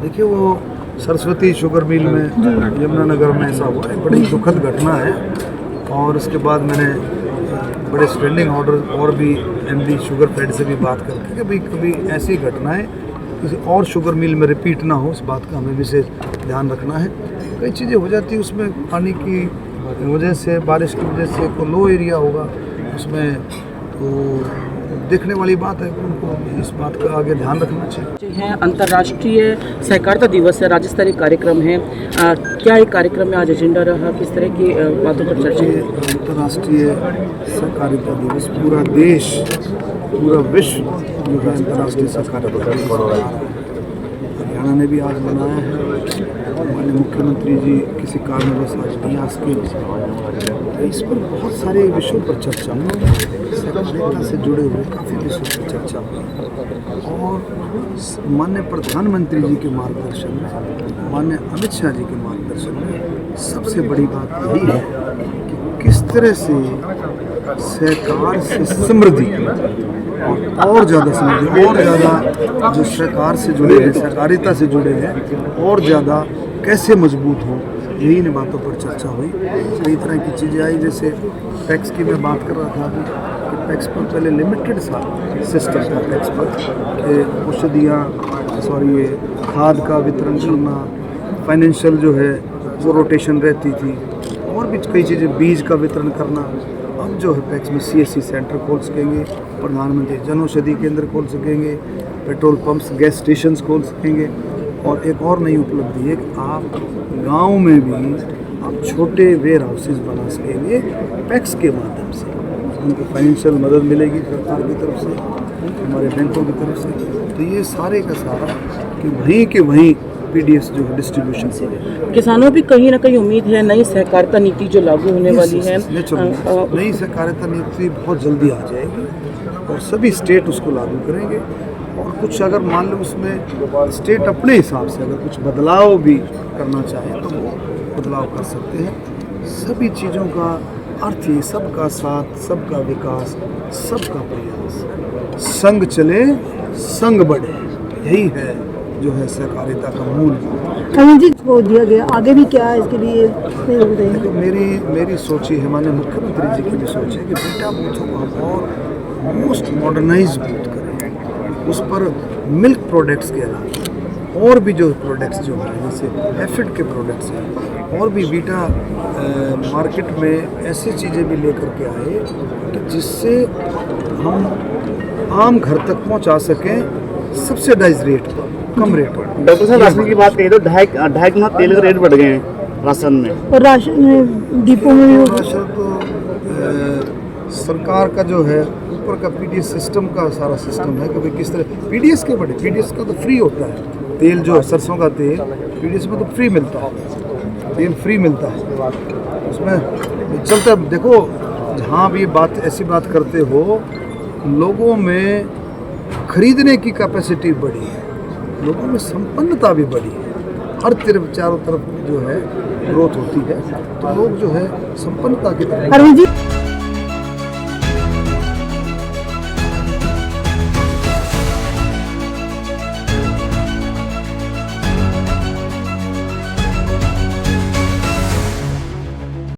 देखिए वो Saraswati sugar mill में यमुनानगर में ऐसा हुआ है, बड़ी दुखद घटना है। और उसके बाद मैंने बड़े स्टैंडिंग ऑर्डर और भी एमडी शुगर फेड से भी बात करके कि भाई कभी ऐसी घटनाएं किसी और शुगर मिल में रिपीट ना हो, इस बात का हमें विशेष ध्यान रखना है। कई चीज़ें हो जाती है उसमें, पानी की वजह से, बारिश की वजह से कोई लो एरिया होगा उसमें, तो देखने वाली बात है, उनको इस बात का आगे ध्यान रखना चाहिए। है अंतर्राष्ट्रीय सहकारिता दिवस है, राज्य स्तरीय कार्यक्रम है, क्या एक कार्यक्रम में आज एजेंडा रहा, किस तरह की बातों पर चर्चा है? अंतर्राष्ट्रीय सहकारिता दिवस पूरा देश, पूरा विश्व जो है अंतर्राष्ट्रीय सहकारिता दिवस हरियाणा ने भी आज मनाया है। हमारे मुख्यमंत्री जी किसी कारणवश आज नहीं आ सके। इस पर बहुत सारे विषयों पर चर्चा हुई, सहकारिता से जुड़े हुए काफ़ी विषयों पर चर्चा हुई। और माननीय प्रधानमंत्री जी के मार्गदर्शन में, माननीय अमित शाह जी के मार्गदर्शन में सबसे बड़ी बात यही है कि किस तरह से सहकार से समृद्धि और ज़्यादा समृद्धि, और ज़्यादा जो सहकार से जुड़े हैं, सहकारिता से जुड़े हैं, और ज़्यादा कैसे मजबूत हो, यही इन बातों पर चर्चा हुई। कई तरह की चीज़ें आई, जैसे टैक्स की मैं बात कर रहा था अभी कि टैक्स पर पहले लिमिटेड सा सिस्टम था टैक्स पर, कि औषधियाँ ये खाद का वितरण करना, फाइनेंशियल जो है वो रोटेशन रहती थी, और भी कई चीज़ें, बीज का वितरण करना। अब जो है टैक्स में CSC सेंटर खोल सकेंगे, प्रधानमंत्री जन औषधि केंद्र खोल सकेंगे, पेट्रोल पंप्स, गैस स्टेशन खोल सकेंगे। और एक और नई उपलब्धि है कि आप गांव में भी आप छोटे वेयर हाउसेज बना सकेंगे टैक्स के माध्यम से। उनको फाइनेंशियल मदद मिलेगी सरकार की तरफ से, हमारे बैंकों की तरफ से। तो ये सारे का सारा कि वहीं के वहीं PDS जो है डिस्ट्रीब्यूशन से। किसानों भी कहीं ना कहीं उम्मीद है नई सहकारिता नीति जो लागू होने वाली है, नई सहकारिता नीति बहुत जल्दी आ जाएगी और सभी स्टेट उसको लागू करेंगे। और कुछ अगर मान लो उसमें स्टेट अपने हिसाब से अगर कुछ बदलाव भी करना चाहे तो वो बदलाव कर सकते हैं। सभी चीज़ों का अर्थ ही सबका साथ, सबका विकास, सबका प्रयास, संग चले संग बढ़े, यही है जो है सहकारिता का मूल। अनिल जी को दिया गया, आगे भी क्या है इसके लिए? तो मेरी सोच है, माननीय मुख्यमंत्री जी की भी सोच है कि बेटा बूथों को हम और मोस्ट मॉडर्नाइज बूथ करें, उस पर मिल्क प्रोडक्ट्स के अलावा और भी जो प्रोडक्ट्स जो हैं, जैसे एफिड के प्रोडक्ट्स हैं, और भी बीटा मार्केट में ऐसी चीज़ें भी लेकर के आए कि जिससे हम आम घर तक पहुंचा सकें सब्सिडाइज रेट पर, कम रेट पर। डॉक्टर साहब, राशन की बात कही तो ढाई गुना तेल का रेट बढ़ गए हैं राशन में, और राशन डिपो में राशन तो सरकार का जो है ऊपर का PDS सिस्टम का सारा सिस्टम है कि भाई किस तरह PDS के बड़े, PDS का तो फ्री होता है तेल, जो सरसों का तेल PDS में तो फ्री मिलता है, तेल फ्री मिलता है उसमें चलता है। देखो जहाँ भी बात ऐसी बात करते हो, लोगों में खरीदने की कैपेसिटी बढ़ी है, लोगों में संपन्नता भी बढ़ी है, हर तरफ चारों तरफ जो है ग्रोथ होती है, तो लोग जो है संपन्नता की तरफ। अरविंद जी